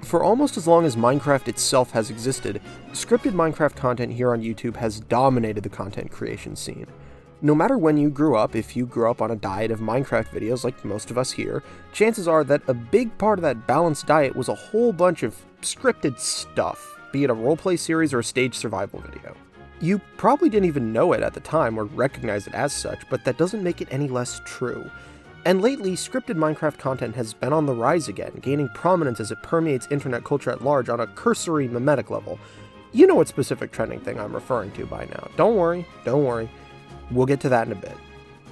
For almost as long as Minecraft itself has existed, scripted Minecraft content here on YouTube has dominated the content creation scene. No matter when you grew up, if you grew up on a diet of Minecraft videos like most of us here, chances are that a big part of that balanced diet was a whole bunch of scripted stuff, be it a roleplay series or a staged survival video. You probably didn't even know it at the time or recognize it as such, but that doesn't make it any less true. And lately, scripted Minecraft content has been on the rise again, gaining prominence as it permeates internet culture at large on a cursory mimetic level. You know what specific trending thing I'm referring to by now. Don't worry. We'll get to that in a bit.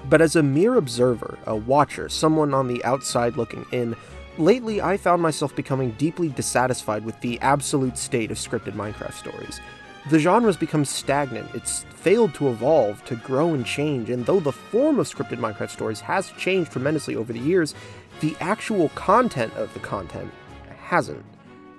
But as a mere observer, a watcher, someone on the outside looking in, lately I found myself becoming deeply dissatisfied with the absolute state of scripted Minecraft stories. The genre's become stagnant, it's failed to evolve, to grow and change, and though the form of scripted Minecraft stories has changed tremendously over the years, the actual content of the content hasn't.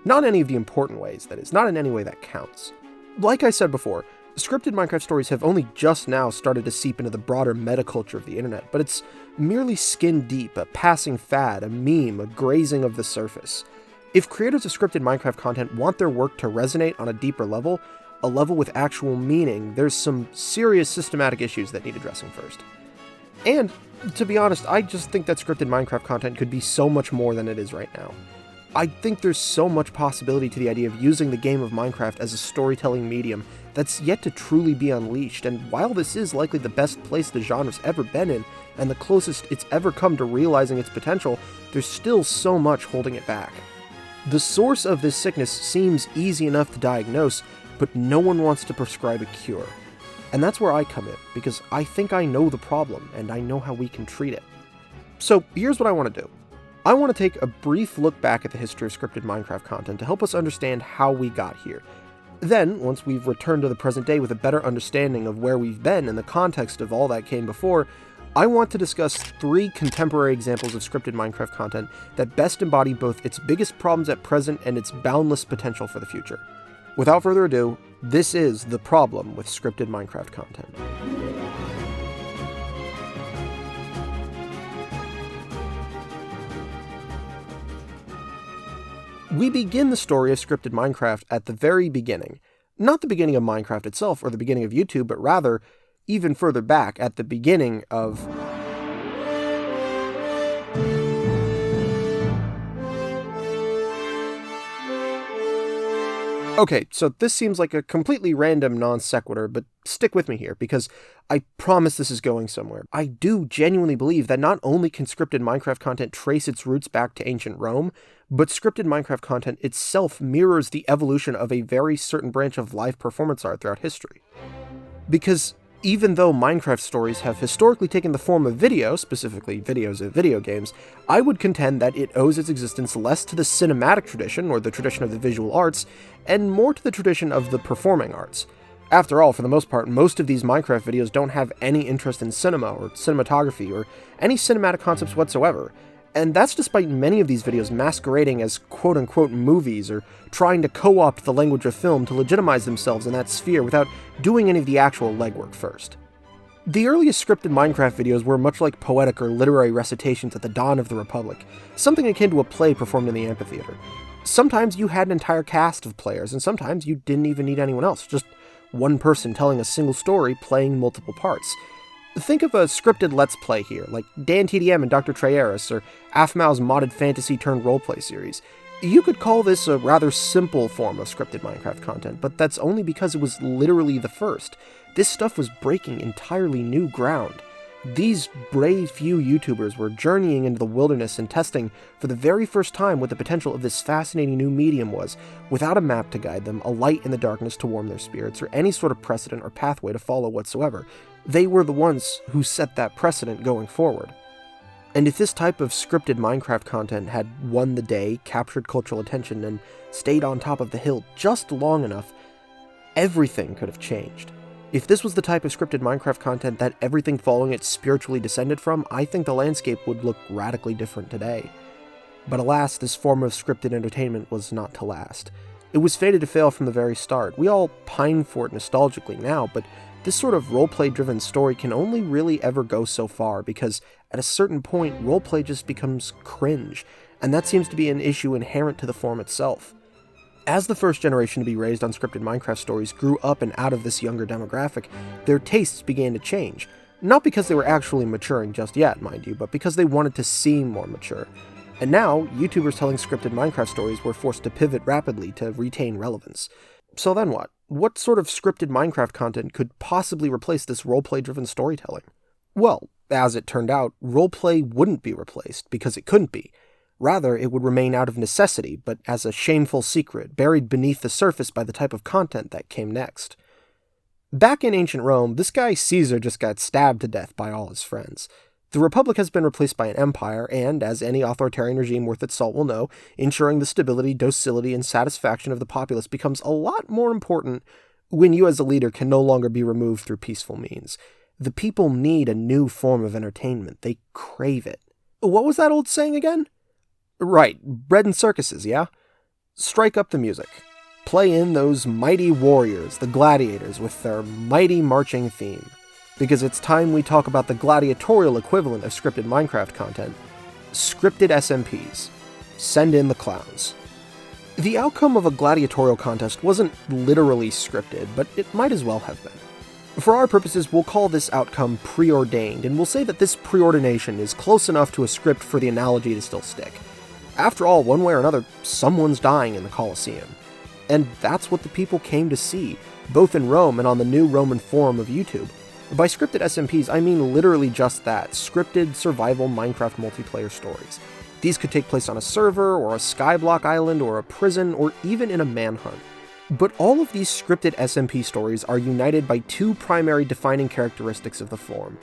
Not in any of the important ways, that is, not in any way that counts. Like I said before, scripted Minecraft stories have only just now started to seep into the broader metaculture of the internet, but it's merely skin deep, a passing fad, a meme, a grazing of the surface. If creators of scripted Minecraft content want their work to resonate on a deeper level, a level with actual meaning, there's some serious systematic issues that need addressing first. And, to be honest, I just think that scripted Minecraft content could be so much more than it is right now. I think there's so much possibility to the idea of using the game of Minecraft as a storytelling medium that's yet to truly be unleashed, and while this is likely the best place the genre's ever been in, and the closest it's ever come to realizing its potential, there's still so much holding it back. The source of this sickness seems easy enough to diagnose, but no one wants to prescribe a cure. And that's where I come in, because I think I know the problem, and I know how we can treat it. So here's what I want to do. I want to take a brief look back at the history of scripted Minecraft content to help us understand how we got here. Then, once we've returned to the present day with a better understanding of where we've been in the context of all that came before, I want to discuss 3 contemporary examples of scripted Minecraft content that best embody both its biggest problems at present and its boundless potential for the future. Without further ado, this is the problem with scripted Minecraft content. We begin the story of scripted Minecraft at the very beginning. Not the beginning of Minecraft itself or the beginning of YouTube, but rather, even further back, at the beginning of... Okay, so this seems like a completely random non sequitur, but stick with me here, because I promise this is going somewhere. I do genuinely believe that not only can scripted Minecraft content trace its roots back to ancient Rome, but scripted Minecraft content itself mirrors the evolution of a very certain branch of live performance art throughout history. Because even though Minecraft stories have historically taken the form of video, specifically videos of video games, I would contend that it owes its existence less to the cinematic tradition, or the tradition of the visual arts, and more to the tradition of the performing arts. After all, for the most part, most of these Minecraft videos don't have any interest in cinema, or cinematography, or any cinematic concepts whatsoever. And that's despite many of these videos masquerading as quote-unquote movies, or trying to co-opt the language of film to legitimize themselves in that sphere without doing any of the actual legwork first. The earliest scripted Minecraft videos were much like poetic or literary recitations at the dawn of the Republic, something akin to a play performed in the amphitheater. Sometimes you had an entire cast of players, and sometimes you didn't even need anyone else, just one person telling a single story playing multiple parts. Think of a scripted Let's Play here, like Dan TDM and Dr. Treyeris, or Afmau's modded fantasy-turned-roleplay series. You could call this a rather simple form of scripted Minecraft content, but that's only because it was literally the first. This stuff was breaking entirely new ground. These brave few YouTubers were journeying into the wilderness and testing for the very first time what the potential of this fascinating new medium was, without a map to guide them, a light in the darkness to warm their spirits, or any sort of precedent or pathway to follow whatsoever. They were the ones who set that precedent going forward. And if this type of scripted Minecraft content had won the day, captured cultural attention, and stayed on top of the hill just long enough, everything could have changed. If this was the type of scripted Minecraft content that everything following it spiritually descended from, I think the landscape would look radically different today. But alas, this form of scripted entertainment was not to last. It was fated to fail from the very start. We all pine for it nostalgically now, but this sort of roleplay-driven story can only really ever go so far, because at a certain point, roleplay just becomes cringe, and that seems to be an issue inherent to the form itself. As the first generation to be raised on scripted Minecraft stories grew up and out of this younger demographic, their tastes began to change. Not because they were actually maturing just yet, mind you, but because they wanted to seem more mature. And now, YouTubers telling scripted Minecraft stories were forced to pivot rapidly to retain relevance. So then what? What sort of scripted Minecraft content could possibly replace this roleplay-driven storytelling? Well, as it turned out, roleplay wouldn't be replaced, because it couldn't be. Rather, it would remain out of necessity, but as a shameful secret, buried beneath the surface by the type of content that came next. Back in ancient Rome, this guy Caesar just got stabbed to death by all his friends. The Republic has been replaced by an empire, and, as any authoritarian regime worth its salt will know, ensuring the stability, docility, and satisfaction of the populace becomes a lot more important when you as a leader can no longer be removed through peaceful means. The people need a new form of entertainment. They crave it. What was that old saying again? Right, bread and circuses, yeah? Strike up the music. Play in those mighty warriors, the gladiators, with their mighty marching theme. Because it's time we talk about the gladiatorial equivalent of scripted Minecraft content, scripted SMPs. Send in the clowns. The outcome of a gladiatorial contest wasn't literally scripted, but it might as well have been. For our purposes, we'll call this outcome preordained, and we'll say that this preordination is close enough to a script for the analogy to still stick. After all, one way or another, someone's dying in the Colosseum. And that's what the people came to see, both in Rome and on the new Roman forum of YouTube. By scripted SMPs, I mean literally just that, scripted survival Minecraft multiplayer stories. These could take place on a server, or a skyblock island, or a prison, or even in a manhunt. But all of these scripted SMP stories are united by two primary defining characteristics of the form.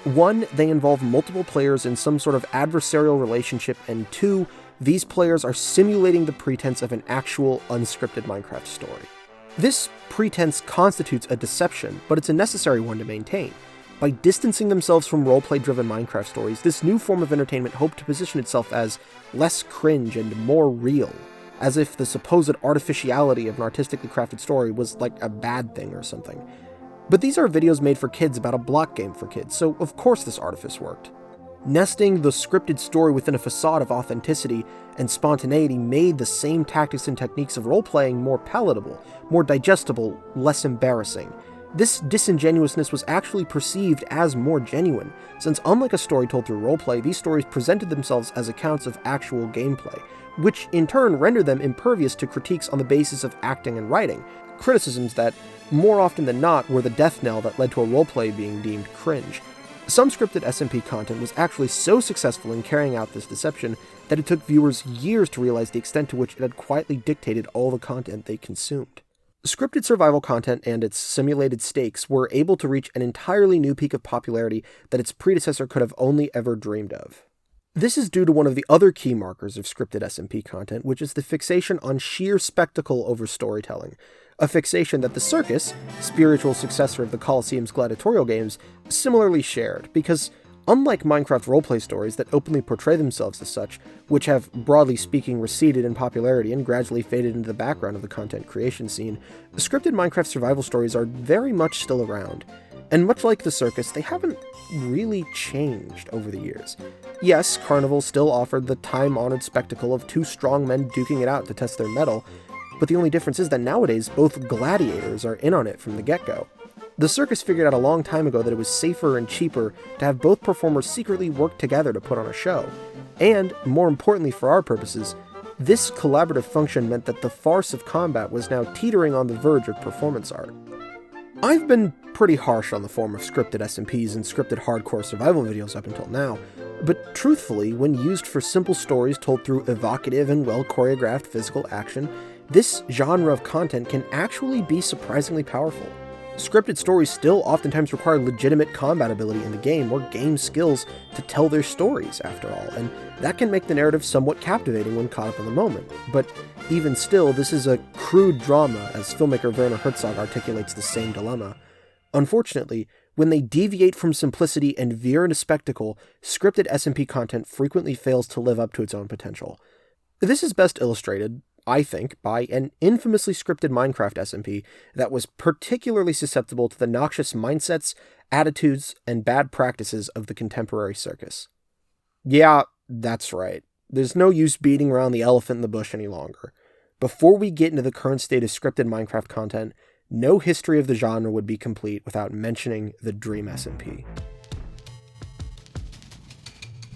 One, they involve multiple players in some sort of adversarial relationship, and two, these players are simulating the pretense of an actual unscripted Minecraft story. This pretense constitutes a deception, but it's a necessary one to maintain. By distancing themselves from roleplay-driven Minecraft stories, this new form of entertainment hoped to position itself as less cringe and more real, as if the supposed artificiality of an artistically crafted story was like a bad thing or something. But these are videos made for kids about a block game for kids, so of course this artifice worked. Nesting the scripted story within a facade of authenticity and spontaneity made the same tactics and techniques of role-playing more palatable, more digestible, less embarrassing. This disingenuousness was actually perceived as more genuine, since unlike a story told through roleplay, these stories presented themselves as accounts of actual gameplay, which in turn rendered them impervious to critiques on the basis of acting and writing, criticisms that, more often than not, were the death knell that led to a roleplay being deemed cringe. Some scripted SMP content was actually so successful in carrying out this deception that it took viewers years to realize the extent to which it had quietly dictated all the content they consumed. Scripted survival content and its simulated stakes were able to reach an entirely new peak of popularity that its predecessor could have only ever dreamed of. This is due to one of the other key markers of scripted SMP content, which is the fixation on sheer spectacle over storytelling. A fixation that the Circus, spiritual successor of the Colosseum's gladiatorial games, similarly shared, because unlike Minecraft roleplay stories that openly portray themselves as such, which have, broadly speaking, receded in popularity and gradually faded into the background of the content creation scene, scripted Minecraft survival stories are very much still around. And much like the Circus, they haven't really changed over the years. Yes, Carnival still offered the time-honored spectacle of two strong men duking it out to test their mettle, but the only difference is that nowadays both gladiators are in on it from the get-go. The Circus figured out a long time ago that it was safer and cheaper to have both performers secretly work together to put on a show. And, more importantly for our purposes, this collaborative function meant that the farce of combat was now teetering on the verge of performance art. I've been pretty harsh on the form of scripted SMPs and scripted hardcore survival videos up until now, but truthfully, when used for simple stories told through evocative and well-choreographed physical action, this genre of content can actually be surprisingly powerful. Scripted stories still oftentimes require legitimate combat ability in the game or game skills to tell their stories, after all, and that can make the narrative somewhat captivating when caught up in the moment. But even still, this is a crude drama, as filmmaker Werner Herzog articulates the same dilemma. Unfortunately, when they deviate from simplicity and veer into spectacle, scripted SMP content frequently fails to live up to its own potential. This is best illustrated, I think, by an infamously scripted Minecraft SMP that was particularly susceptible to the noxious mindsets, attitudes, and bad practices of the contemporary Circus. Yeah, that's right. there's no use beating around the elephant in the bush any longer. Before we get into the current state of scripted Minecraft content, no history of the genre would be complete without mentioning the Dream SMP.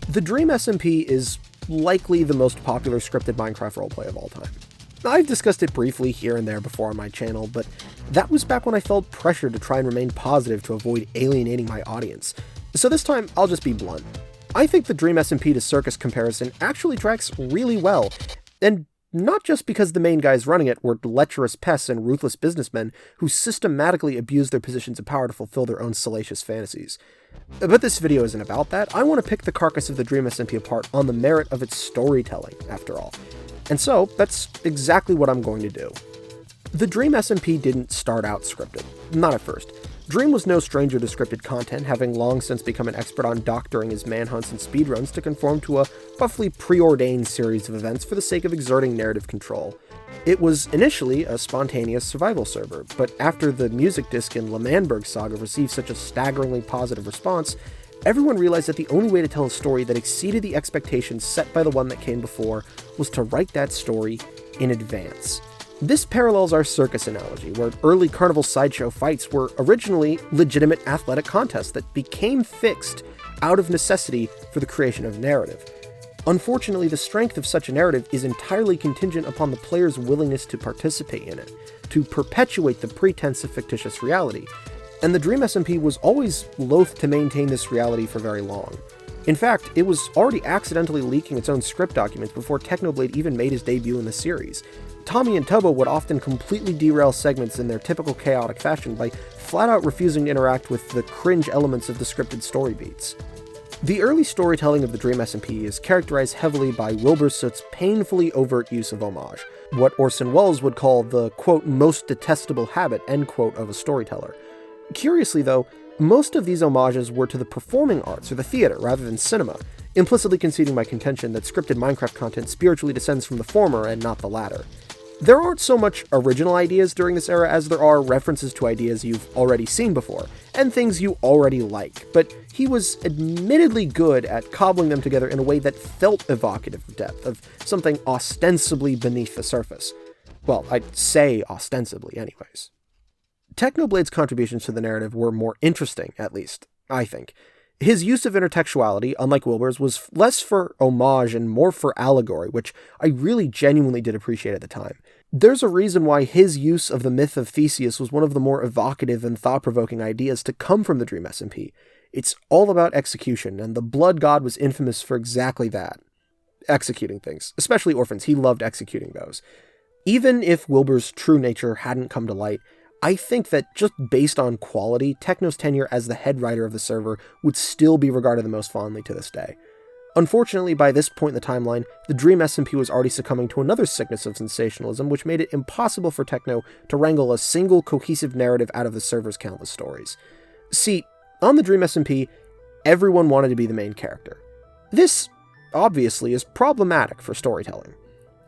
The Dream SMP is likely the most popular scripted Minecraft roleplay of all time. I've discussed it briefly here and there before on my channel, but that was back when I felt pressured to try and remain positive to avoid alienating my audience. So this time, I'll just be blunt. I think the Dream SMP to Circus comparison actually tracks really well, and not just because the main guys running it were lecherous pests and ruthless businessmen who systematically abused their positions of power to fulfill their own salacious fantasies. But this video isn't about that. I want to pick the carcass of the Dream SMP apart on the merit of its storytelling, after all. And so, that's exactly what I'm going to do. The Dream SMP didn't start out scripted. Not at first. Dream was no stranger to scripted content, having long since become an expert on doctoring his manhunts and speedruns to conform to a roughly preordained series of events for the sake of exerting narrative control. It was initially a spontaneous survival server, but after the music disc in L'Manberg Saga received such a staggeringly positive response, everyone realized that the only way to tell a story that exceeded the expectations set by the one that came before was to write that story in advance. This parallels our circus analogy, where early carnival sideshow fights were originally legitimate athletic contests that became fixed out of necessity for the creation of narrative. Unfortunately, the strength of such a narrative is entirely contingent upon the player's willingness to participate in it, to perpetuate the pretense of fictitious reality, and the Dream SMP was always loath to maintain this reality for very long. In fact, it was already accidentally leaking its own script documents before Technoblade even made his debut in the series. Tommy and Tubbo would often completely derail segments in their typical chaotic fashion by flat out refusing to interact with the cringe elements of the scripted story beats. The early storytelling of the Dream SMP is characterized heavily by Wilbur Soot's painfully overt use of homage, what Orson Welles would call the, quote, most detestable habit, end quote, of a storyteller. Curiously though, most of these homages were to the performing arts or the theater rather than cinema, implicitly conceding my contention that scripted Minecraft content spiritually descends from the former and not the latter. There aren't so much original ideas during this era as there are references to ideas you've already seen before, and things you already like, but he was admittedly good at cobbling them together in a way that felt evocative of depth, of something ostensibly beneath the surface. Well, I'd say ostensibly anyways. Technoblade's contributions to the narrative were more interesting, at least, I think. His use of intertextuality, unlike Wilbur's, was less for homage and more for allegory, which I really genuinely did appreciate at the time. There's a reason why his use of the myth of Theseus was one of the more evocative and thought-provoking ideas to come from the Dream SMP. It's all about execution, and the Blood God was infamous for exactly that. Executing things. Especially orphans, he loved executing those. Even if Wilbur's true nature hadn't come to light, I think that just based on quality, Techno's tenure as the head writer of the server would still be regarded the most fondly to this day. Unfortunately, by this point in the timeline, the Dream SMP was already succumbing to another sickness of sensationalism, which made it impossible for Techno to wrangle a single cohesive narrative out of the server's countless stories. See, on the Dream SMP, everyone wanted to be the main character. This, obviously, is problematic for storytelling.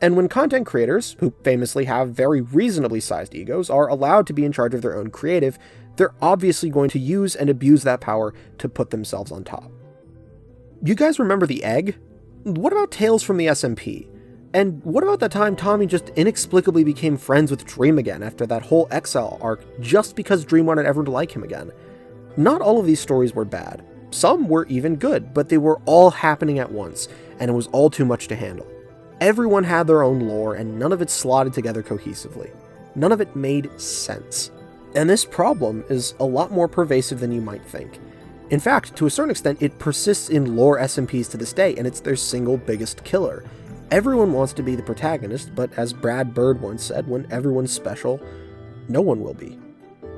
And when content creators, who famously have very reasonably sized egos, are allowed to be in charge of their own creative, they're obviously going to use and abuse that power to put themselves on top. You guys remember the egg? What about Tales from the SMP? And what about that time Tommy just inexplicably became friends with Dream again after that whole Exile arc just because Dream wanted everyone to like him again? Not all of these stories were bad. Some were even good, but they were all happening at once, and it was all too much to handle. Everyone had their own lore, and none of it slotted together cohesively. None of it made sense. And this problem is a lot more pervasive than you might think. In fact, to a certain extent, it persists in lore SMPs to this day, and it's their single biggest killer. Everyone wants to be the protagonist, but as Brad Bird once said, when everyone's special, no one will be.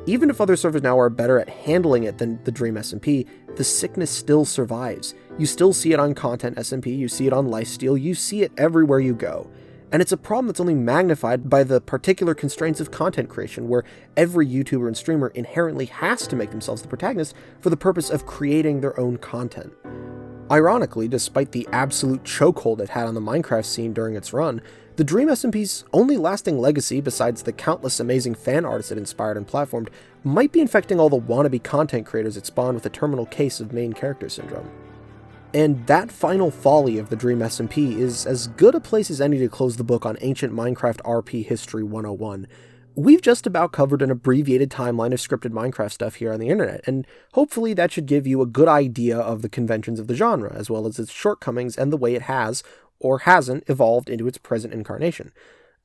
Even if other servers now are better at handling it than the Dream SMP, the sickness still survives. You still see it on Content SMP, you see it on Lifesteal, you see it everywhere you go. And it's a problem that's only magnified by the particular constraints of content creation, where every YouTuber and streamer inherently has to make themselves the protagonist for the purpose of creating their own content. Ironically, despite the absolute chokehold it had on the Minecraft scene during its run, the Dream SMP's only lasting legacy, besides the countless amazing fan artists it inspired and platformed, might be infecting all the wannabe content creators it spawned with a terminal case of main character syndrome. And that final folly of the Dream SMP is as good a place as any to close the book on ancient Minecraft RP History 101. We've just about covered an abbreviated timeline of scripted Minecraft stuff here on the internet, and hopefully that should give you a good idea of the conventions of the genre, as well as its shortcomings and the way it has, or hasn't, evolved into its present incarnation.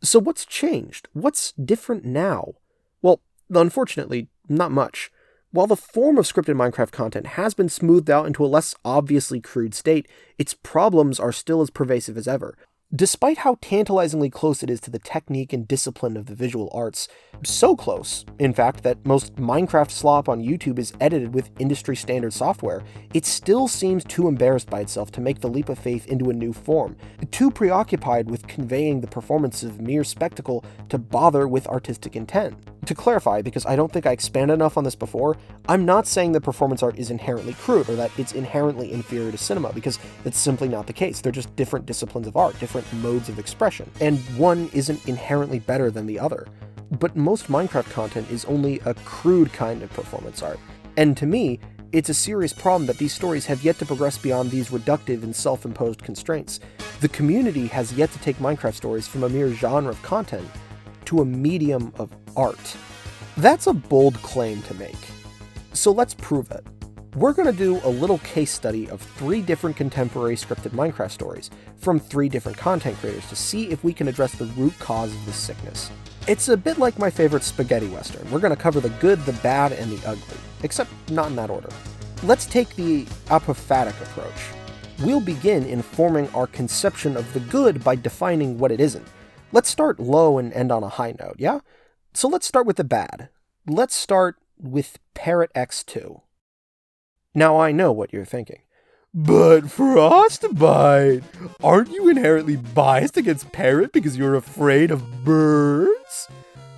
So what's changed? What's different now? Well, unfortunately, not much. While the form of scripted Minecraft content has been smoothed out into a less obviously crude state, its problems are still as pervasive as ever. Despite how tantalizingly close it is to the technique and discipline of the visual arts, so close, in fact, that most Minecraft slop on YouTube is edited with industry-standard software, it still seems too embarrassed by itself to make the leap of faith into a new form, too preoccupied with conveying the performance of mere spectacle to bother with artistic intent. To clarify, because I don't think I expanded enough on this before, I'm not saying that performance art is inherently crude or that it's inherently inferior to cinema, because that's simply not the case. They're just different disciplines of art, different modes of expression, and one isn't inherently better than the other. But most Minecraft content is only a crude kind of performance art, and to me, it's a serious problem that these stories have yet to progress beyond these reductive and self-imposed constraints. The community has yet to take Minecraft stories from a mere genre of content to a medium of art. That's a bold claim to make. So let's prove it. We're going to do a little case study of 3 different contemporary scripted Minecraft stories from 3 different content creators to see if we can address the root cause of this sickness. It's a bit like my favorite spaghetti western. We're going to cover the good, the bad, and the ugly, except not in that order. Let's take the apophatic approach. We'll begin informing our conception of the good by defining what it isn't. Let's start low and end on a high note, yeah? So let's start with the bad. Let's start with Parrot X2. Now I know what you're thinking. But Frostbyte, aren't you inherently biased against Parrot because you're afraid of birds?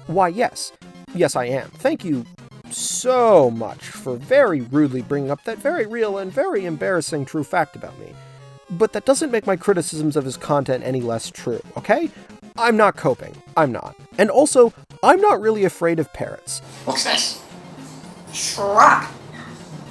Why, yes. Yes, I am. Thank you so much for very rudely bringing up that very real and very embarrassing true fact about me. But that doesn't make my criticisms of his content any less true, okay? I'm not coping. I'm not. And also, I'm not really afraid of parrots. What's this? Shrub.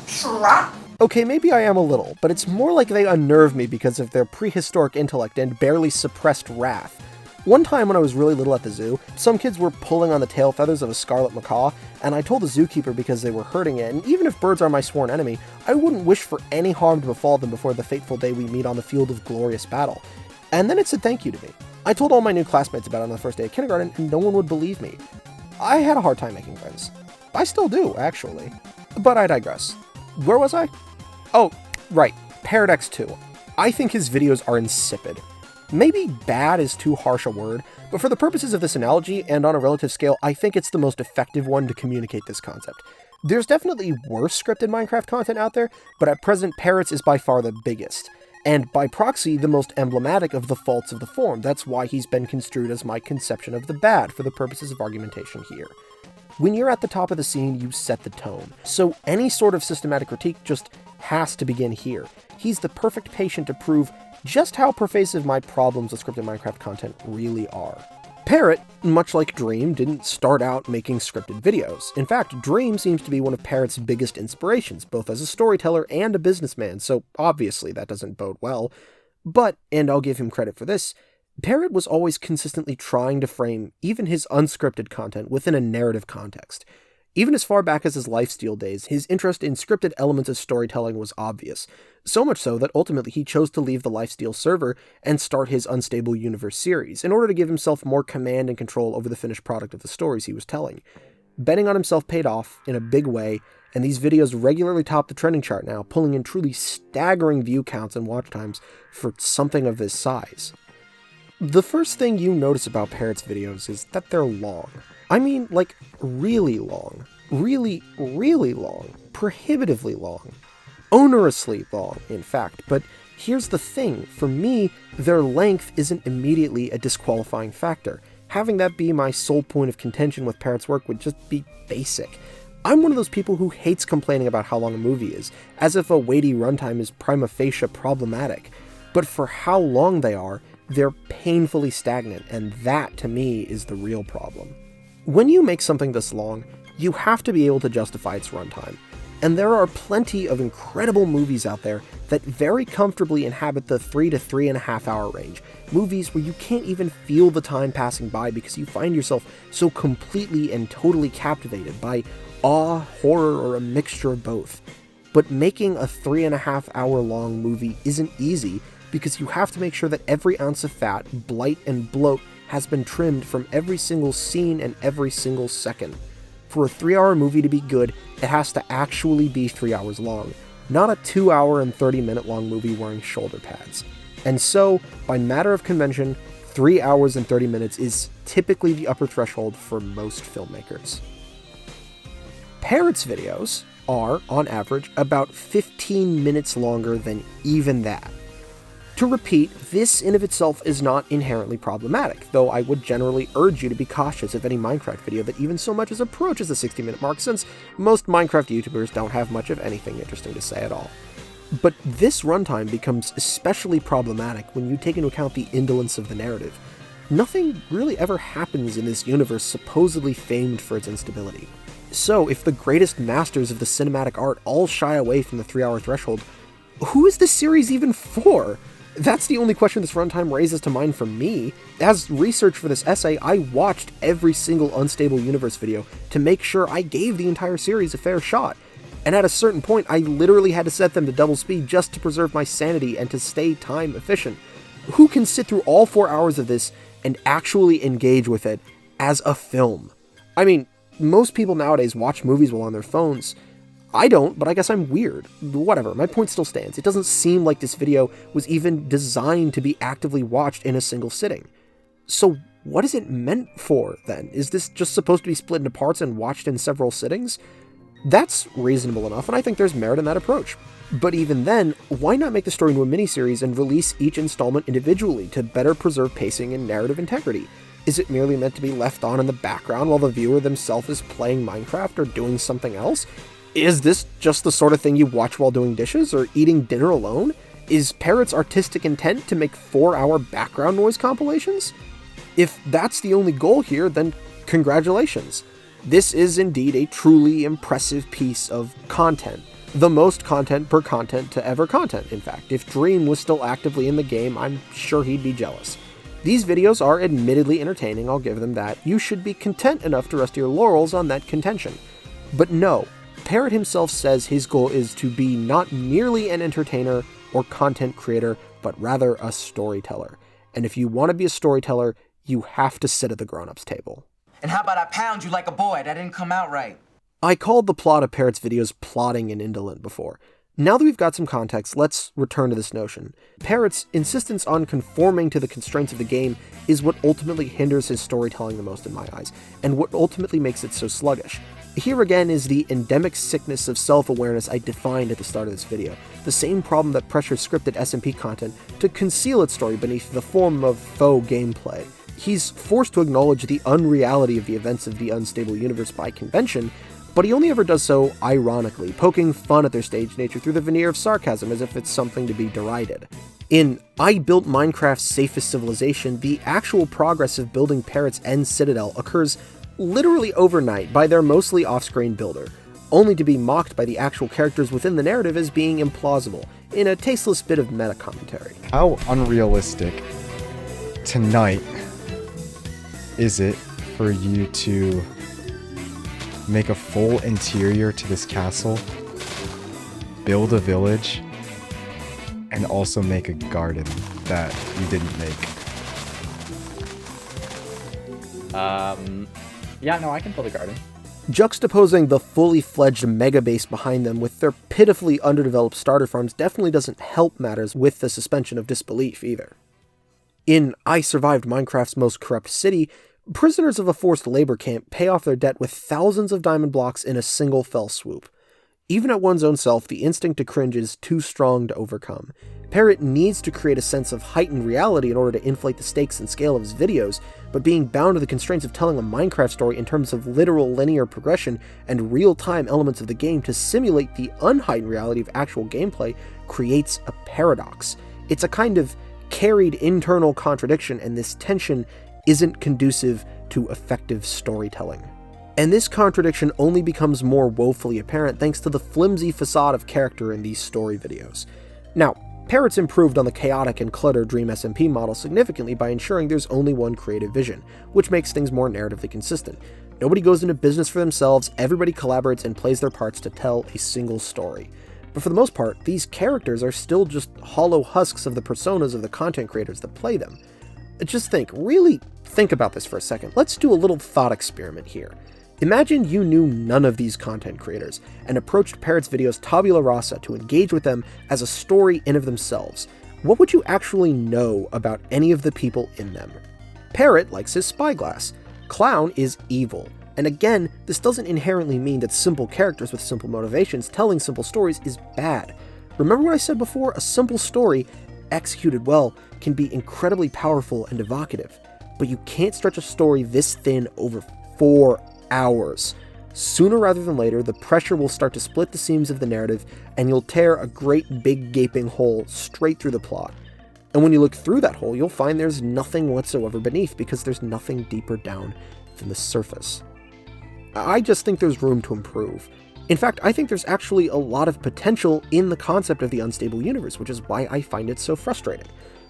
Shrub. Okay, maybe I am a little, but it's more like they unnerve me because of their prehistoric intellect and barely suppressed wrath. One time when I was really little at the zoo, some kids were pulling on the tail feathers of a scarlet macaw, and I told the zookeeper because they were hurting it, and even if birds are my sworn enemy, I wouldn't wish for any harm to befall them before the fateful day we meet on the field of glorious battle. And then it said thank you to me. I told all my new classmates about it on the first day of kindergarten, and no one would believe me. I had a hard time making friends. I still do, actually. But I digress. Where was I? Oh, right, Parrot X2. I think his videos are insipid. Maybe bad is too harsh a word, but for the purposes of this analogy, and on a relative scale, I think it's the most effective one to communicate this concept. There's definitely worse scripted Minecraft content out there, but at present, Parrots is by far the biggest. And by proxy, the most emblematic of the faults of the form. That's why he's been construed as my conception of the bad for the purposes of argumentation here. When you're at the top of the scene, you set the tone. So any sort of systematic critique just has to begin here. He's the perfect patient to prove just how pervasive my problems with scripted Minecraft content really are. Parrot, much like Dream, didn't start out making scripted videos. In fact, Dream seems to be one of Parrot's biggest inspirations, both as a storyteller and a businessman, so obviously that doesn't bode well. But, and I'll give him credit for this, Parrot was always consistently trying to frame even his unscripted content within a narrative context. Even as far back as his Lifesteal days, his interest in scripted elements of storytelling was obvious, so much so that ultimately he chose to leave the Lifesteal server and start his Unstable Universe series, in order to give himself more command and control over the finished product of the stories he was telling. Betting on himself paid off in a big way, and these videos regularly top the trending chart now, pulling in truly staggering view counts and watch times for something of this size. The first thing you notice about Parrot's videos is that they're long. I mean, like, really long. Really, really long. Prohibitively long. Onerously long, in fact. But here's the thing. For me, their length isn't immediately a disqualifying factor. Having that be my sole point of contention with Parrot's work would just be basic. I'm one of those people who hates complaining about how long a movie is, as if a weighty runtime is prima facie problematic. But for how long they are, they're painfully stagnant, and that, to me, is the real problem. When you make something this long, you have to be able to justify its runtime. And there are plenty of incredible movies out there that very comfortably inhabit the 3 to 3.5 hour range. Movies where you can't even feel the time passing by because you find yourself so completely and totally captivated by awe, horror, or a mixture of both. But making a 3.5 hour long movie isn't easy because you have to make sure that every ounce of fat, blight, and bloat has been trimmed from every single scene and every single second. For a 3-hour movie to be good, it has to actually be 3 hours long, not a 2 hour and 30-minute long movie wearing shoulder pads. And so, by matter of convention, 3 hours and 30 minutes is typically the upper threshold for most filmmakers. Parrots' videos are, on average, about 15 minutes longer than even that. To repeat, this in of itself is not inherently problematic, though I would generally urge you to be cautious of any Minecraft video that even so much as approaches the 60-minute mark, since most Minecraft YouTubers don't have much of anything interesting to say at all. But this runtime becomes especially problematic when you take into account the indolence of the narrative. Nothing really ever happens in this universe supposedly famed for its instability. So, if the greatest masters of the cinematic art all shy away from the 3-hour threshold, who is this series even for? That's the only question this runtime raises to mind for me. As research for this essay, I watched every single Unstable Universe video to make sure I gave the entire series a fair shot, and at a certain point I literally had to set them to double speed just to preserve my sanity and to stay time efficient. Who can sit through all 4 hours of this and actually engage with it as a film? I mean, most people nowadays watch movies while on their phones. I don't, but I guess I'm weird. Whatever, my point still stands. It doesn't seem like this video was even designed to be actively watched in a single sitting. So what is it meant for, then? Is this just supposed to be split into parts and watched in several sittings? That's reasonable enough, and I think there's merit in that approach. But even then, why not make the story into a miniseries and release each installment individually to better preserve pacing and narrative integrity? Is it merely meant to be left on in the background while the viewer themselves is playing Minecraft or doing something else? Is this just the sort of thing you watch while doing dishes or eating dinner alone? Is Parrot's artistic intent to make 4-hour background noise compilations? If that's the only goal here, then congratulations. This is indeed a truly impressive piece of content. The most content per content to ever content, in fact. If Dream was still actively in the game, I'm sure he'd be jealous. These videos are admittedly entertaining, I'll give them that. You should be content enough to rest your laurels on that contention. But no, Parrot himself says his goal is to be not merely an entertainer or content creator, but rather a storyteller. And if you want to be a storyteller, you have to sit at the grown-ups table. And how about I pound you like a boy? That didn't come out right. I called the plot of Parrot's videos plotting and indolent before. Now that we've got some context, let's return to this notion. Parrot's insistence on conforming to the constraints of the game is what ultimately hinders his storytelling the most in my eyes, and what ultimately makes it so sluggish. Here again is the endemic sickness of self-awareness I defined at the start of this video, the same problem that pressures scripted SMP content to conceal its story beneath the form of faux gameplay. He's forced to acknowledge the unreality of the events of the Unstable Universe by convention, but he only ever does so ironically, poking fun at their stage nature through the veneer of sarcasm as if it's something to be derided. In I Built Minecraft's Safest Civilization, the actual progress of building Parrot's End Citadel occurs literally overnight by their mostly off-screen builder, only to be mocked by the actual characters within the narrative as being implausible, in a tasteless bit of meta-commentary. How unrealistic tonight is it for you to make a full interior to this castle, build a village, and also make a garden that you didn't make? Yeah, no, I can build a garden. Juxtaposing the fully fledged mega base behind them with their pitifully underdeveloped starter farms definitely doesn't help matters with the suspension of disbelief either. In I Survived Minecraft's Most Corrupt City, prisoners of a forced labor camp pay off their debt with thousands of diamond blocks in a single fell swoop. Even at one's own self, the instinct to cringe is too strong to overcome. Parrot needs to create a sense of heightened reality in order to inflate the stakes and scale of his videos, but being bound to the constraints of telling a Minecraft story in terms of literal linear progression and real-time elements of the game to simulate the unheightened reality of actual gameplay creates a paradox. It's a kind of carried internal contradiction, and this tension isn't conducive to effective storytelling. And this contradiction only becomes more woefully apparent thanks to the flimsy facade of character in these story videos. Now, Parrot's improved on the chaotic and cluttered Dream SMP model significantly by ensuring there's only one creative vision, which makes things more narratively consistent. Nobody goes into business for themselves, everybody collaborates and plays their parts to tell a single story. But for the most part, these characters are still just hollow husks of the personas of the content creators that play them. Just really think about this for a second. Let's do a little thought experiment here. Imagine you knew none of these content creators and approached Parrot's videos tabula rasa to engage with them as a story in of themselves. What would you actually know about any of the people in them? Parrot likes his spyglass. Clown is evil. And again, this doesn't inherently mean that simple characters with simple motivations telling simple stories is bad. Remember what I said before? A simple story, executed well, can be incredibly powerful and evocative. But you can't stretch a story this thin over 4 hours. Sooner rather than later, the pressure will start to split the seams of the narrative, and you'll tear a great big gaping hole straight through the plot. And when you look through that hole, you'll find there's nothing whatsoever beneath, because there's nothing deeper down than the surface. I just think there's room to improve. In fact, I think there's actually a lot of potential in the concept of the unstable universe, which is why I find it so frustrating.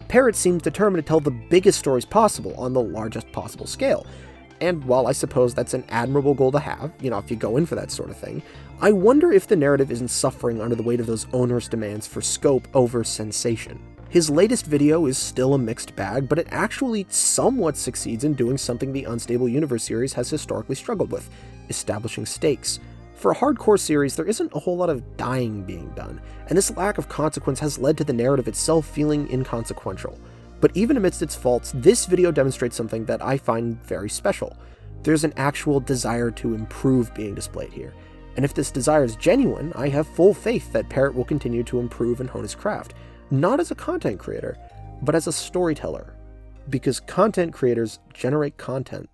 Parrot seems determined to tell the biggest stories possible on the largest possible scale. And while I suppose that's an admirable goal to have, if you go in for that sort of thing, I wonder if the narrative isn't suffering under the weight of those onerous demands for scope over sensation. His latest video is still a mixed bag, but it actually somewhat succeeds in doing something the Unstable Universe series has historically struggled with, establishing stakes. For a hardcore series, there isn't a whole lot of dying being done, and this lack of consequence has led to the narrative itself feeling inconsequential. But even amidst its faults, this video demonstrates something that I find very special. There's an actual desire to improve being displayed here. And if this desire is genuine, I have full faith that Parrot will continue to improve and hone his craft, not as a content creator, but as a storyteller. Because content creators generate content,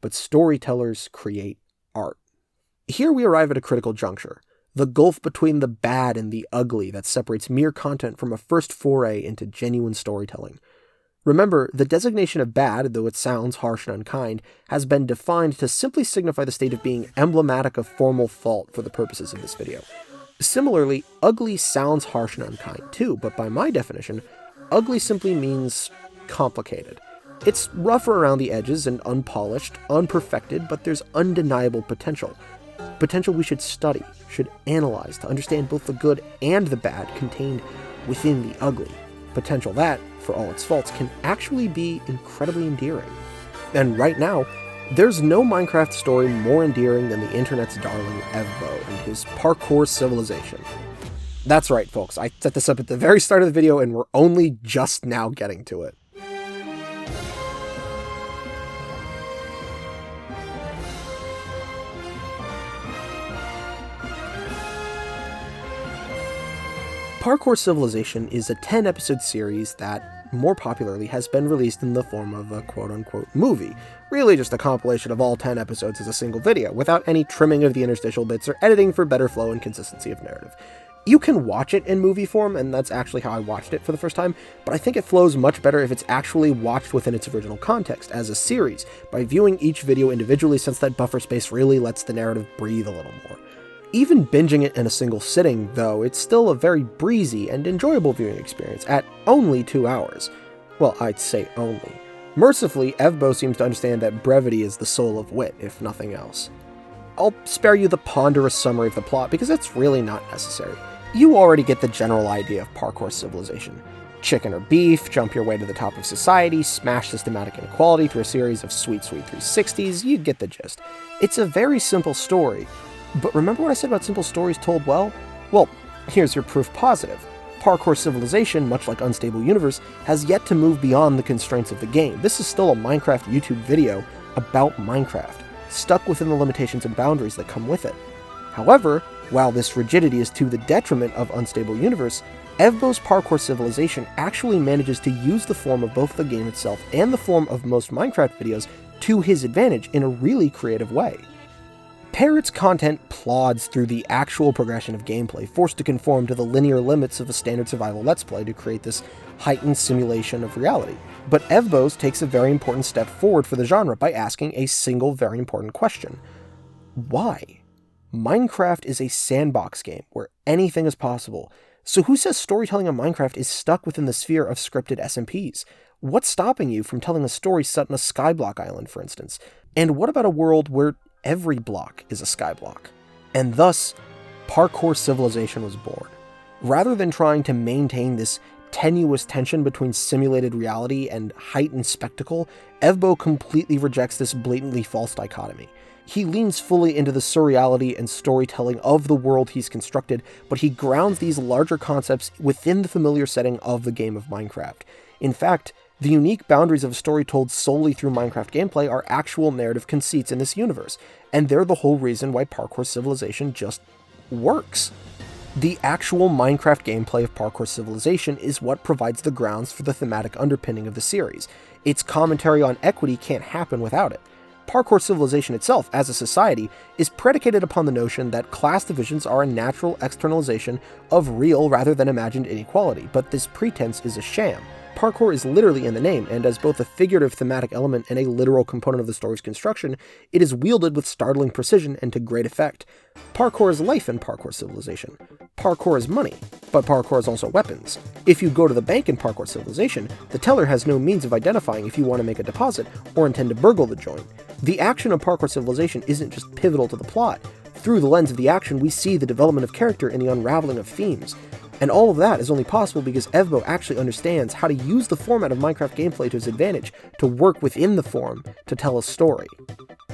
but storytellers create art. Here we arrive at a critical juncture, the gulf between the bad and the ugly that separates mere content from a first foray into genuine storytelling. Remember, the designation of bad, though it sounds harsh and unkind, has been defined to simply signify the state of being emblematic of formal fault for the purposes of this video. Similarly, ugly sounds harsh and unkind too, but by my definition, ugly simply means complicated. It's rougher around the edges and unpolished, unperfected, but there's undeniable potential. Potential we should study, should analyze to understand both the good and the bad contained within the ugly. Potential that, for all its faults, can actually be incredibly endearing. And right now, there's no Minecraft story more endearing than the internet's darling Evbo and his Parkour Civilization. That's right, folks, I set this up at the very start of the video and we're only just now getting to it. Parkour Civilization is a 10-episode series that, more popularly, has been released in the form of a quote-unquote movie, really just a compilation of all 10 episodes as a single video, without any trimming of the interstitial bits or editing for better flow and consistency of narrative. You can watch it in movie form, and that's actually how I watched it for the first time, but I think it flows much better if it's actually watched within its original context, as a series, by viewing each video individually, since that buffer space really lets the narrative breathe a little more. Even binging it in a single sitting, though, it's still a very breezy and enjoyable viewing experience at only 2 hours. Well, I'd say only. Mercifully, Evbo seems to understand that brevity is the soul of wit, if nothing else. I'll spare you the ponderous summary of the plot because it's really not necessary. You already get the general idea of Parkour Civilization. Chicken or beef, jump your way to the top of society, smash systematic inequality through a series of sweet 360s, you get the gist. It's a very simple story. But remember what I said about simple stories told well? Well, here's your proof positive. Parkour Civilization, much like Unstable Universe, has yet to move beyond the constraints of the game. This is still a Minecraft YouTube video about Minecraft, stuck within the limitations and boundaries that come with it. However, while this rigidity is to the detriment of Unstable Universe, Evbo's Parkour Civilization actually manages to use the form of both the game itself and the form of most Minecraft videos to his advantage in a really creative way. Parrot's content plods through the actual progression of gameplay, forced to conform to the linear limits of a standard survival Let's Play to create this heightened simulation of reality. But Evbo's takes a very important step forward for the genre by asking a single very important question. Why? Minecraft is a sandbox game where anything is possible, so who says storytelling in Minecraft is stuck within the sphere of scripted SMPs? What's stopping you from telling a story set in a skyblock island, for instance? And what about a world where every block is a skyblock? And thus, Parkour Civilization was born. Rather than trying to maintain this tenuous tension between simulated reality and heightened spectacle, Evbo completely rejects this blatantly false dichotomy. He leans fully into the surreality and storytelling of the world he's constructed, but he grounds these larger concepts within the familiar setting of the game of Minecraft. In fact, the unique boundaries of a story told solely through Minecraft gameplay are actual narrative conceits in this universe, and they're the whole reason why Parkour Civilization just works. The actual Minecraft gameplay of Parkour Civilization is what provides the grounds for the thematic underpinning of the series. Its commentary on equity can't happen without it. Parkour Civilization itself, as a society, is predicated upon the notion that class divisions are a natural externalization of real rather than imagined inequality, but this pretense is a sham. Parkour is literally in the name, and as both a figurative thematic element and a literal component of the story's construction, it is wielded with startling precision and to great effect. Parkour is life in Parkour Civilization. Parkour is money, but parkour is also weapons. If you go to the bank in Parkour Civilization, the teller has no means of identifying if you want to make a deposit or intend to burgle the joint. The action of Parkour Civilization isn't just pivotal to the plot. Through the lens of the action, we see the development of character and the unraveling of themes. And all of that is only possible because Evbo actually understands how to use the format of Minecraft gameplay to his advantage, to work within the form, to tell a story.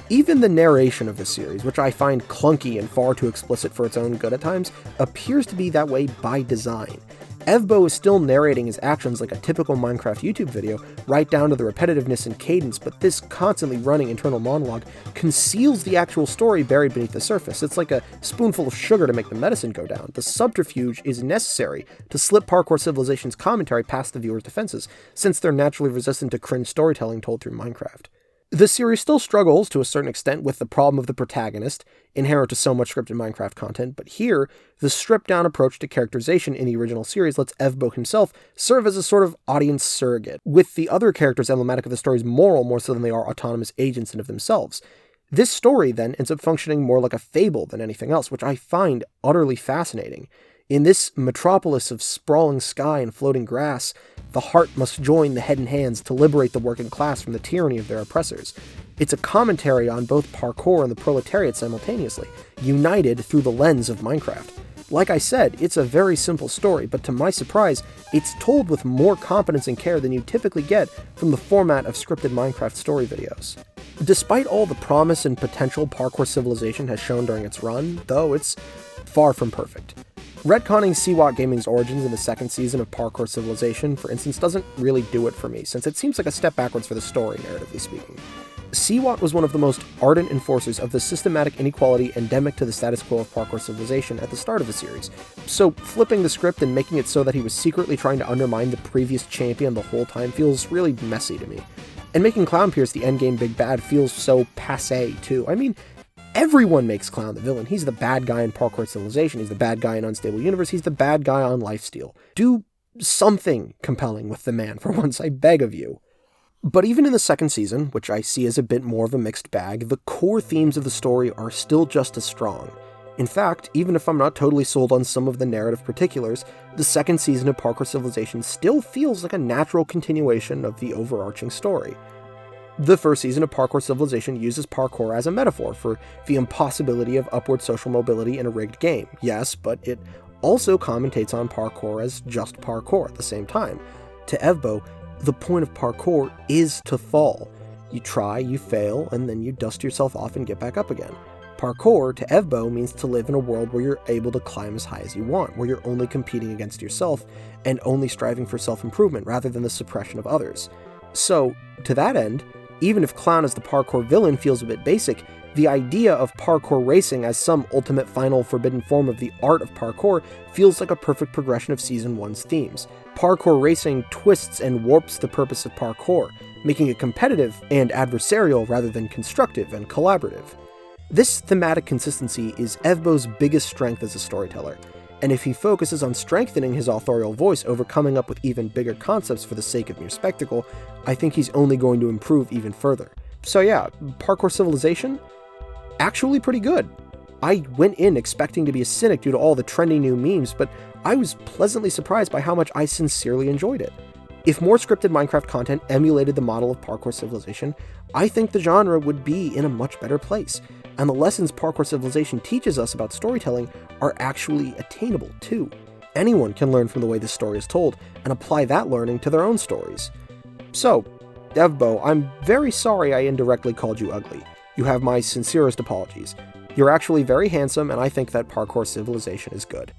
Even the narration of the series, which I find clunky and far too explicit for its own good at times, appears to be that way by design. Evbo is still narrating his actions like a typical Minecraft YouTube video, right down to the repetitiveness and cadence, but this constantly running internal monologue conceals the actual story buried beneath the surface. It's like a spoonful of sugar to make the medicine go down. The subterfuge is necessary to slip Parkour Civilization's commentary past the viewer's defenses, since they're naturally resistant to cringe storytelling told through Minecraft. The series still struggles, to a certain extent, with the problem of the protagonist, inherent to so much scripted Minecraft content, but here, the stripped-down approach to characterization in the original series lets Evbo himself serve as a sort of audience surrogate, with the other characters emblematic of the story's moral more so than they are autonomous agents in of themselves. This story, then, ends up functioning more like a fable than anything else, which I find utterly fascinating. In this metropolis of sprawling sky and floating grass, the heart must join the head and hands to liberate the working class from the tyranny of their oppressors. It's a commentary on both parkour and the proletariat simultaneously, united through the lens of Minecraft. Like I said, it's a very simple story, but to my surprise, it's told with more competence and care than you typically get from the format of scripted Minecraft story videos. Despite all the promise and potential Parkour Civilization has shown during its run, though, it's far from perfect. Retconning Seawalk Gaming's origins in the second season of Parkour Civilization, for instance, doesn't really do it for me, since it seems like a step backwards for the story, narratively speaking. Seawalk was one of the most ardent enforcers of the systematic inequality endemic to the status quo of Parkour Civilization at the start of the series, so flipping the script and making it so that he was secretly trying to undermine the previous champion the whole time feels really messy to me. And making Clown Pierce the endgame big bad feels so passé, too. I mean, everyone makes Clown the villain. He's the bad guy in Parkour Civilization, he's the bad guy in Unstable Universe, he's the bad guy on Lifesteal. Do something compelling with the man for once, I beg of you. But even in the second season, which I see as a bit more of a mixed bag, the core themes of the story are still just as strong. In fact, even if I'm not totally sold on some of the narrative particulars, the second season of Parkour Civilization still feels like a natural continuation of the overarching story. The first season of Parkour Civilization uses parkour as a metaphor for the impossibility of upward social mobility in a rigged game, yes, but it also commentates on parkour as just parkour at the same time. To Evbo, the point of parkour is to fall. You try, you fail, and then you dust yourself off and get back up again. Parkour, to Evbo, means to live in a world where you're able to climb as high as you want, where you're only competing against yourself and only striving for self-improvement rather than the suppression of others. So, to that end, even if Clown as the parkour villain feels a bit basic, the idea of parkour racing as some ultimate final forbidden form of the art of parkour feels like a perfect progression of Season 1's themes. Parkour racing twists and warps the purpose of parkour, making it competitive and adversarial rather than constructive and collaborative. This thematic consistency is Evbo's biggest strength as a storyteller, and if he focuses on strengthening his authorial voice over coming up with even bigger concepts for the sake of mere spectacle, I think he's only going to improve even further. So yeah, Parkour Civilization? actually pretty good. I went in expecting to be a cynic due to all the trendy new memes, but I was pleasantly surprised by how much I sincerely enjoyed it. If more scripted Minecraft content emulated the model of Parkour Civilization, I think the genre would be in a much better place, and the lessons Parkour Civilization teaches us about storytelling are actually attainable too. Anyone can learn from the way this story is told, and apply that learning to their own stories. So, Devbo, I'm very sorry I indirectly called you ugly. You have my sincerest apologies. You're actually very handsome, and I think that Parkour Civilization is good.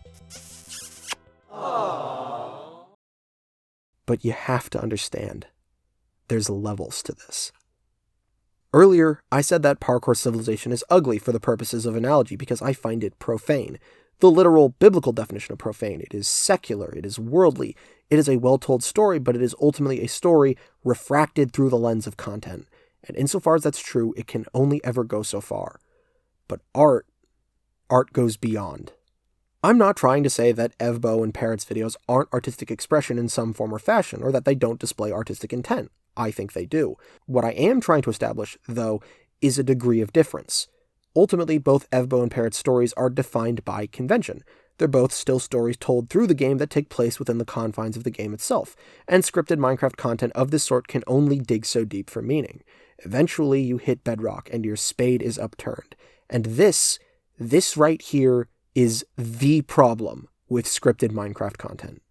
Aww. But you have to understand, there's levels to this. Earlier, I said that Parkour Civilization is ugly for the purposes of analogy because I find it profane. The literal biblical definition of profane. It is secular, it is worldly, it is a well-told story, but it is ultimately a story refracted through the lens of content. And insofar as that's true, it can only ever go so far. But art goes beyond. I'm not trying to say that Evbo and Parrot's videos aren't artistic expression in some form or fashion, or that they don't display artistic intent. I think they do. What I am trying to establish, though, is a degree of difference. Ultimately, both Evbo and Parrot's stories are defined by convention. They're both still stories told through the game that take place within the confines of the game itself, and scripted Minecraft content of this sort can only dig so deep for meaning. Eventually, you hit bedrock, and your spade is upturned. And this right here is the problem with scripted Minecraft content.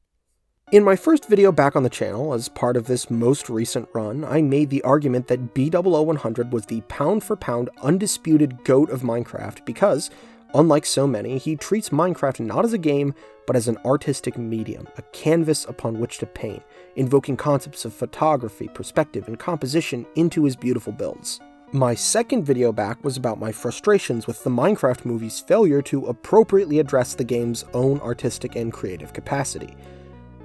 In my first video back on the channel, as part of this most recent run, I made the argument that B000100 was the pound-for-pound undisputed GOAT of Minecraft because, unlike so many, he treats Minecraft not as a game, but as an artistic medium, a canvas upon which to paint, invoking concepts of photography, perspective, and composition into his beautiful builds. My second video back was about my frustrations with the Minecraft movie's failure to appropriately address the game's own artistic and creative capacity.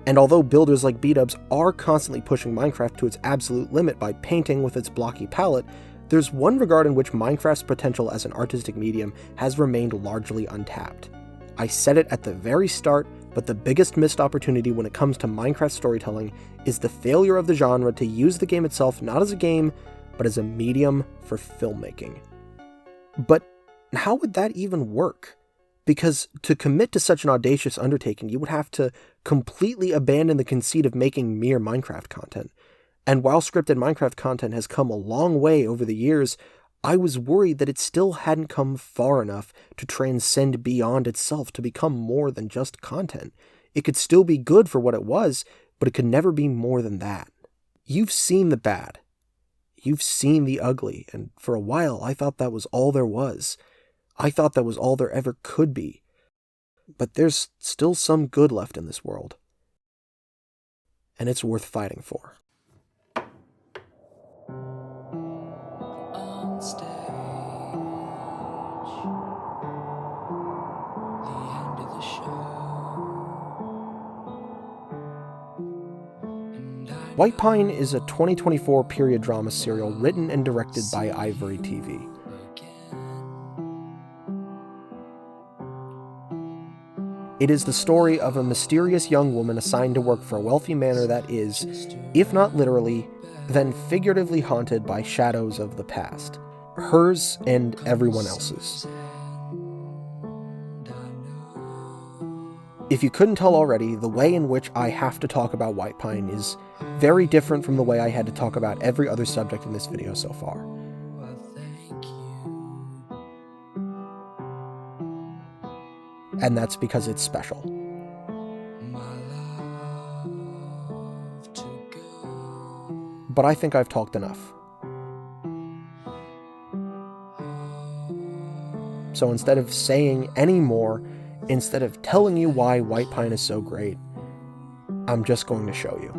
And although builders like B-dubs are constantly pushing Minecraft to its absolute limit by painting with its blocky palette, there's one regard in which Minecraft's potential as an artistic medium has remained largely untapped. I said it at the very start, but the biggest missed opportunity when it comes to Minecraft storytelling is the failure of the genre to use the game itself not as a game, but as a medium for filmmaking. But how would that even work? Because to commit to such an audacious undertaking, you would have to completely abandon the conceit of making mere Minecraft content. And while scripted Minecraft content has come a long way over the years, I was worried that it still hadn't come far enough to transcend beyond itself to become more than just content. It could still be good for what it was, but it could never be more than that. You've seen the bad. You've seen the ugly, and for a while I thought that was all there was. I thought that was all there ever could be. But there's still some good left in this world. And it's worth fighting for. On stage, the end of the show. Whitepine is a 2024 period drama serial written and directed by Ivory TV. It is the story of a mysterious young woman assigned to work for a wealthy manor that is, if not literally, then figuratively haunted by shadows of the past. Hers and everyone else's. If you couldn't tell already, the way in which I have to talk about Whitepine is very different from the way I had to talk about every other subject in this video so far. And that's because it's special. But I think I've talked enough. So instead of saying any more, instead of telling you why Whitepine is so great, I'm just going to show you.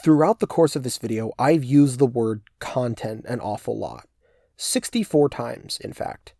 Throughout the course of this video, I've used the word content an awful lot. 64 times, in fact.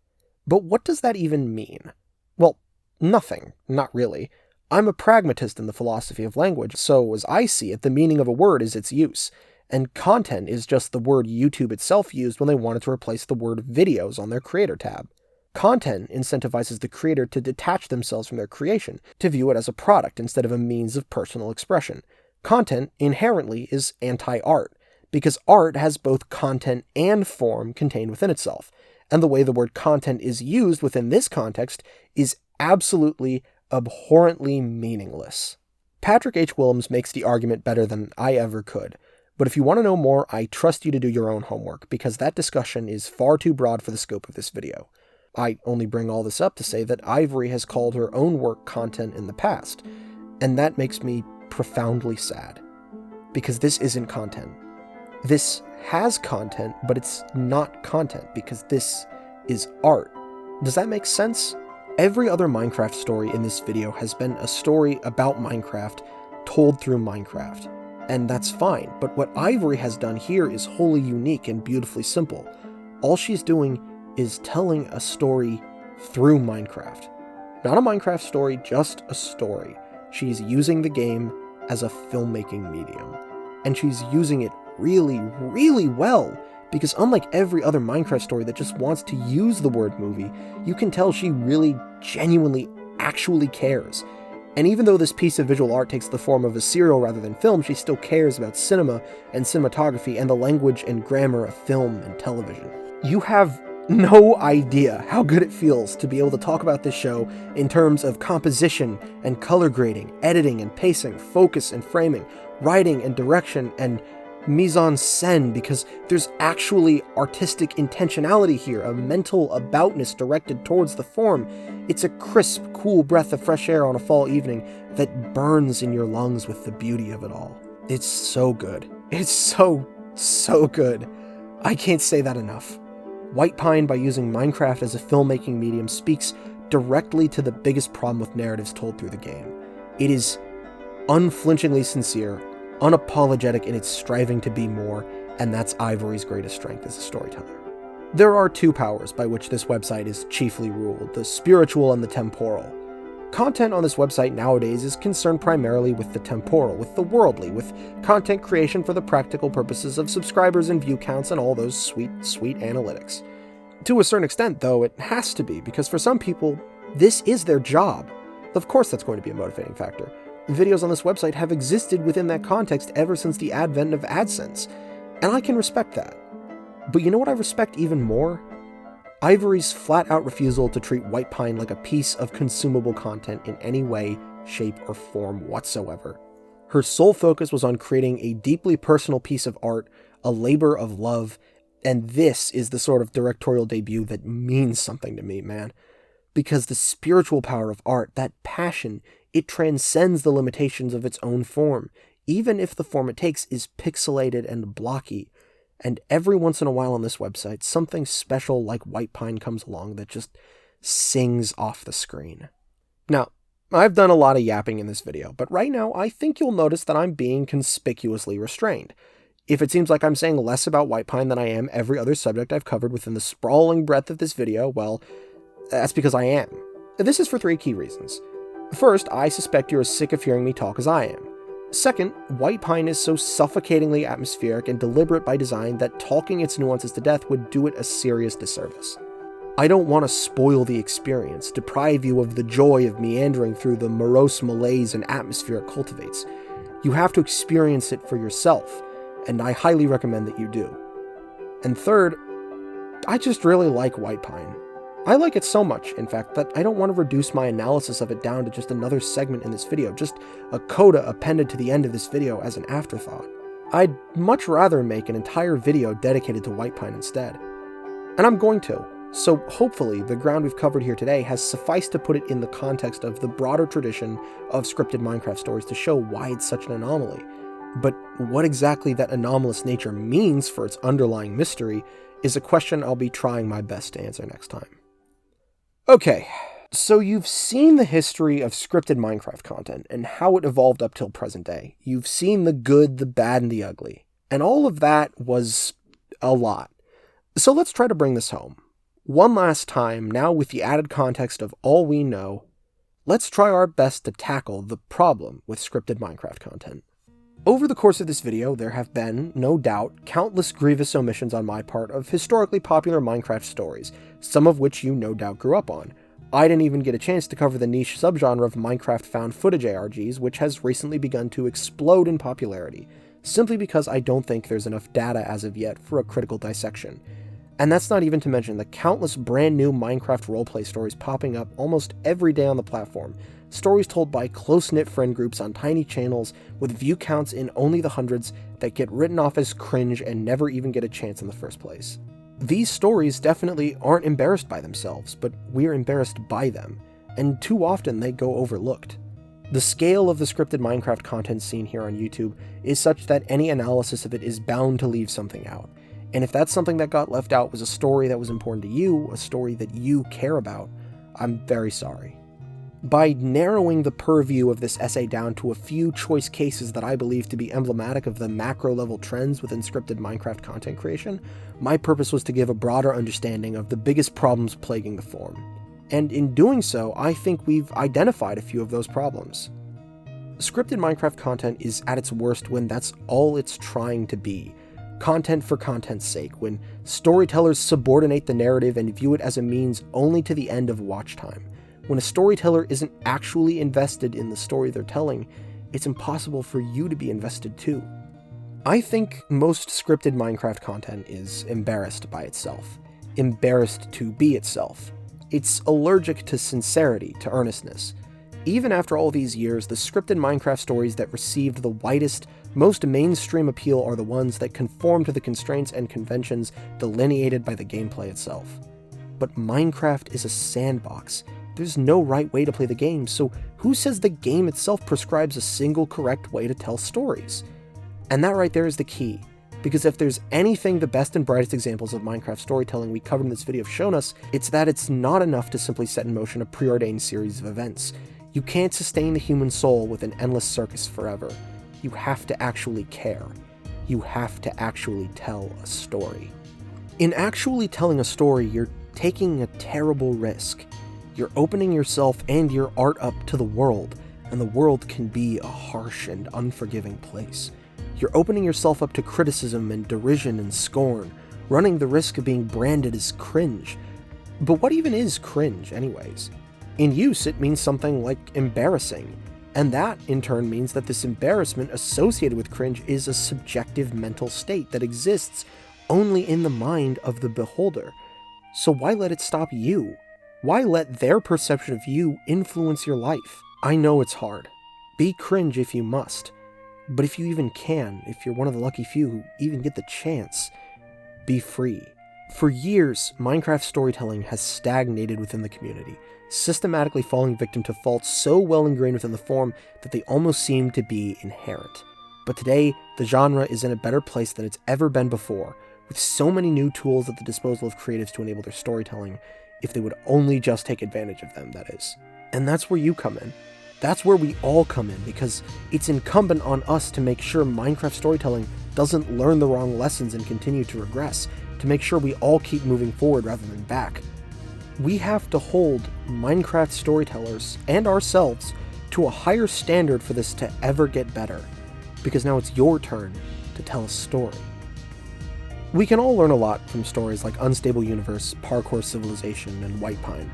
But what does that even mean? Well, nothing. Not really. I'm a pragmatist in the philosophy of language, so as I see it, the meaning of a word is its use. And content is just the word YouTube itself used when they wanted to replace the word videos on their creator tab. Content incentivizes the creator to detach themselves from their creation, to view it as a product instead of a means of personal expression. Content, inherently, is anti-art, because art has both content and form contained within itself, and the way the word content is used within this context is absolutely, abhorrently meaningless. Patrick H. Willems makes the argument better than I ever could, but if you want to know more, I trust you to do your own homework, because that discussion is far too broad for the scope of this video. I only bring all this up to say that Ivory has called her own work content in the past, and that makes me profoundly sad, because this isn't content. This has content, but it's not content, because this is art. Does that make sense? Every other Minecraft story in this video has been a story about Minecraft told through Minecraft, and that's fine, but what Ivory has done here is wholly unique and beautifully simple. All she's doing is telling a story through Minecraft. Not a Minecraft story, just a story. She's using the game as a filmmaking medium, and she's using it really, really well, because unlike every other Minecraft story that just wants to use the word movie, you can tell she really, genuinely, actually cares. And even though this piece of visual art takes the form of a serial rather than film, she still cares about cinema and cinematography and the language and grammar of film and television. You have no idea how good it feels to be able to talk about this show in terms of composition and color grading, editing and pacing, focus and framing, writing and direction, and mise-en-scène, because there's actually artistic intentionality here, a mental aboutness directed towards the form. It's a crisp, cool breath of fresh air on a fall evening that burns in your lungs with the beauty of it all. It's so good. It's so good. I can't say that enough. Whitepine, by using Minecraft as a filmmaking medium, speaks directly to the biggest problem with narratives told through the game. It is unflinchingly sincere, unapologetic in its striving to be more, and that's Ivory's greatest strength as a storyteller. There are two powers by which this website is chiefly ruled, the spiritual and the temporal. Content on this website nowadays is concerned primarily with the temporal, with the worldly, with content creation for the practical purposes of subscribers and view counts and all those sweet, sweet analytics. To a certain extent, though, it has to be, because for some people, this is their job. Of course that's going to be a motivating factor. Videos on this website have existed within that context ever since the advent of AdSense, and I can respect that. But you know what I respect even more? Ivory's flat-out refusal to treat Whitepine like a piece of consumable content in any way, shape, or form whatsoever. Her sole focus was on creating a deeply personal piece of art, a labor of love, and this is the sort of directorial debut that means something to me, man. Because the spiritual power of art, that passion, it transcends the limitations of its own form, even if the form it takes is pixelated and blocky. And every once in a while on this website, something special like Whitepine comes along that just sings off the screen. Now, I've done a lot of yapping in this video, but right now I think you'll notice that I'm being conspicuously restrained. If it seems like I'm saying less about Whitepine than I am every other subject I've covered within the sprawling breadth of this video, well, that's because I am. This is for three key reasons. First, I suspect you're as sick of hearing me talk as I am. Second, Whitepine is so suffocatingly atmospheric and deliberate by design that talking its nuances to death would do it a serious disservice. I don't want to spoil the experience, deprive you of the joy of meandering through the morose malaise and atmosphere it cultivates. You have to experience it for yourself, and I highly recommend that you do. And third, I just really like Whitepine. I like it so much, in fact, that I don't want to reduce my analysis of it down to just another segment in this video, just a coda appended to the end of this video as an afterthought. I'd much rather make an entire video dedicated to Whitepine instead. And I'm going to, so hopefully the ground we've covered here today has sufficed to put it in the context of the broader tradition of scripted Minecraft stories to show why it's such an anomaly. But what exactly that anomalous nature means for its underlying mystery is a question I'll be trying my best to answer next time. Okay, So you've seen the history of scripted Minecraft content and how it evolved up till present day. You've seen the good, the bad, and the ugly. And all of that was a lot. So let's try to bring this home. One last time, now with the added context of all we know, let's try our best to tackle the problem with scripted Minecraft content. Over the course of this video, there have been, no doubt, countless grievous omissions on my part of historically popular Minecraft stories, some of which you no doubt grew up on. I didn't even get a chance to cover the niche subgenre of Minecraft found footage ARGs, which has recently begun to explode in popularity, simply because I don't think there's enough data as of yet for a critical dissection. And that's not even to mention the countless brand new Minecraft roleplay stories popping up almost every day on the platform, stories told by close-knit friend groups on tiny channels with view counts in only the hundreds that get written off as cringe and never even get a chance in the first place. These stories definitely aren't embarrassed by themselves, but we're embarrassed by them, and too often they go overlooked. The scale of the scripted Minecraft content scene here on YouTube is such that any analysis of it is bound to leave something out. And if that's something that got left out was a story that was important to you, a story that you care about, I'm very sorry. By narrowing the purview of this essay down to a few choice cases that I believe to be emblematic of the macro-level trends within scripted Minecraft content creation, my purpose was to give a broader understanding of the biggest problems plaguing the form. And in doing so, I think we've identified a few of those problems. Scripted Minecraft content is at its worst when that's all it's trying to be. Content for content's sake, when storytellers subordinate the narrative and view it as a means only to the end of watch time. When a storyteller isn't actually invested in the story they're telling, it's impossible for you to be invested too. I think most scripted Minecraft content is embarrassed by itself, embarrassed to be itself. It's allergic to sincerity, to earnestness. Even after all these years, the scripted Minecraft stories that received the widest, most mainstream appeal are the ones that conform to the constraints and conventions delineated by the gameplay itself. But Minecraft is a sandbox. There's no right way to play the game, so who says the game itself prescribes a single correct way to tell stories? And that right there is the key, because if there's anything the best and brightest examples of Minecraft storytelling we covered in this video have shown us, it's that it's not enough to simply set in motion a preordained series of events. You can't sustain the human soul with an endless circus forever. You have to actually care. You have to actually tell a story. In actually telling a story, you're taking a terrible risk. You're opening yourself and your art up to the world, and the world can be a harsh and unforgiving place. You're opening yourself up to criticism and derision and scorn, running the risk of being branded as cringe. But what even is cringe, anyways? In use, it means something like embarrassing, and that, in turn, means that this embarrassment associated with cringe is a subjective mental state that exists only in the mind of the beholder. So why let it stop you? Why let their perception of you influence your life? I know it's hard. Be cringe if you must. But if you even can, if you're one of the lucky few who even get the chance, be free. For years, Minecraft storytelling has stagnated within the community, systematically falling victim to faults so well ingrained within the form that they almost seem to be inherent. But today, the genre is in a better place than it's ever been before, with so many new tools at the disposal of creatives to enable their storytelling, if they would only just take advantage of them, that is. And that's where you come in. That's where we all come in, because it's incumbent on us to make sure Minecraft storytelling doesn't learn the wrong lessons and continue to regress, to make sure we all keep moving forward rather than back. We have to hold Minecraft storytellers and ourselves to a higher standard for this to ever get better, because now it's your turn to tell a story. We can all learn a lot from stories like Unstable Universe, Parkour Civilization, and Whitepine.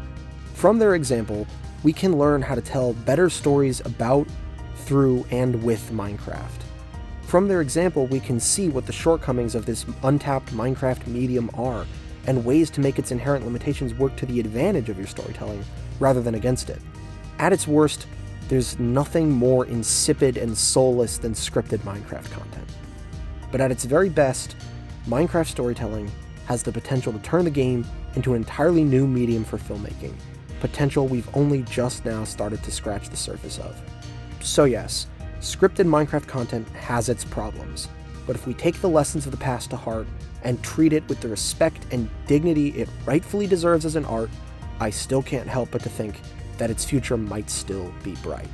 From their example, we can learn how to tell better stories about, through, and with Minecraft. From their example, we can see what the shortcomings of this untapped Minecraft medium are, and ways to make its inherent limitations work to the advantage of your storytelling, rather than against it. At its worst, there's nothing more insipid and soulless than scripted Minecraft content. But at its very best, Minecraft storytelling has the potential to turn the game into an entirely new medium for filmmaking, potential we've only just now started to scratch the surface of. So yes, scripted Minecraft content has its problems, but if we take the lessons of the past to heart and treat it with the respect and dignity it rightfully deserves as an art, I still can't help but to think that its future might still be bright.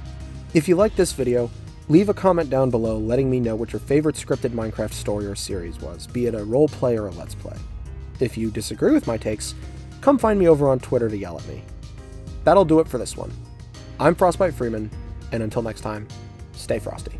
If you liked this video, leave a comment down below letting me know what your favorite scripted Minecraft story or series was, be it a roleplay or a let's play. If you disagree with my takes, come find me over on Twitter to yell at me. That'll do it for this one. I'm Frostbyte Freeman, and until next time, stay frosty.